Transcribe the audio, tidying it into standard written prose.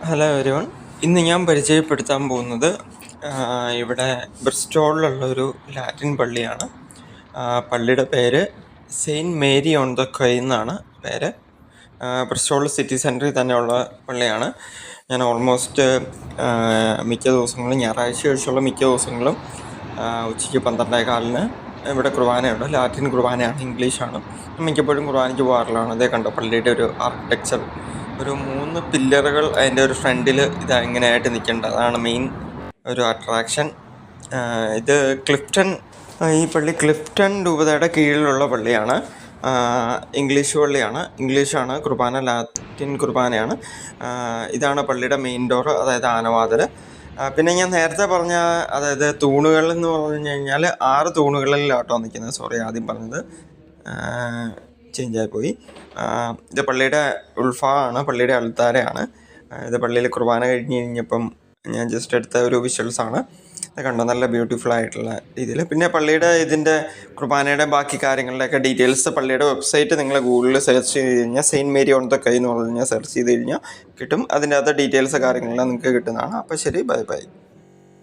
Hello everyone. ഇന്ന് ഞാൻ പരിചയപ്പെടുത്താൻ പോകുന്നത് ഇവിടെ ബ്രിസ്റ്റോളിലുള്ളൊരു ലാറ്റിൻ പള്ളിയാണ്. പള്ളിയുടെ പേര് സെയിൻറ്റ് മേരി ഓൺ ദ ക്വൈ എന്നാണ് പേര്. ബ്രിസ്റ്റോൾ സിറ്റി സെൻറ്ററിൽ തന്നെയുള്ള പള്ളിയാണ്. ഞാൻ ഓൾമോസ്റ്റ് മിക്ക ദിവസങ്ങളും ഞായറാഴ്ച കഴിച്ചുള്ള മിക്ക ദിവസങ്ങളും ഉച്ചയ്ക്ക് 12:15 ഇവിടെ കുർബാനയുണ്ട്. ലാറ്റിൻ കുർബാനയാണ്, ഇംഗ്ലീഷാണ്. മിക്കപ്പോഴും കുർബാനയ്ക്ക് പോകാറുള്ളതാണ്. അതേ കണ്ടോ പള്ളിയുടെ ഒരു ആർക്കിടെക്ചർ, ഒരു 3 പില്ലറുകൾ അതിൻ്റെ ഒരു ഫ്രണ്ടിൽ ഇങ്ങനെയായിട്ട് നിൽക്കേണ്ടത്, അതാണ് മെയിൻ ഒരു അട്രാക്ഷൻ. ഇത് ഈ പള്ളി ക്ലിഫ്റ്റൺ രൂപതയുടെ കീഴിലുള്ള പള്ളിയാണ്. ഇംഗ്ലീഷ് പള്ളിയാണ്, ഇംഗ്ലീഷാണ് കുർബാന, ലാറ്റിൻ കുർബാനയാണ്. ഇതാണ് പള്ളിയുടെ മെയിൻ ഡോറ്, അതായത് ആനവാതിൽ. പിന്നെ ഞാൻ നേരത്തെ പറഞ്ഞ അതായത് തൂണുകൾ എന്ന് പറഞ്ഞു കഴിഞ്ഞാൽ 6 തൂണുകളിലാട്ടോ നിൽക്കുന്നത്. സോറി, ആദ്യം പറഞ്ഞത് ചേഞ്ചായിപ്പോയി. ഇത് പള്ളിയുടെ ഉൾഭാഗമാണ്, പള്ളിയുടെ അൾത്താരയാണ്. ഇത് പള്ളിയിൽ കുർബാന കഴിഞ്ഞപ്പം ഞാൻ ജസ്റ്റ് എടുത്ത ഒരു വിഷ്വൽസാണ്. ഇത് കണ്ടോ, നല്ല ബ്യൂട്ടിഫുൾ ആയിട്ടുള്ള രീതിയിൽ. പിന്നെ പള്ളിയുടെ ഇതിൻ്റെ കുർബാനയുടെ ബാക്കി കാര്യങ്ങളുടെയൊക്കെ ഡീറ്റെയിൽസ് പള്ളിയുടെ വെബ്സൈറ്റ് നിങ്ങൾ ഗൂഗിളിൽ സെർച്ച് ചെയ്ത് കഴിഞ്ഞാൽ സെയിൻറ്റ് മേരി ഓൺ ദ ക്വൈ എന്ന് പറഞ്ഞു കഴിഞ്ഞാൽ സെർച്ച് ചെയ്ത് കഴിഞ്ഞാൽ കിട്ടും. അതിൻ്റെ അകത്ത് ഡീറ്റെയിൽസ് കാര്യങ്ങളെല്ലാം നിങ്ങൾക്ക് കിട്ടുന്നതാണ്. അപ്പോൾ ശരി, ബൈ ബൈ.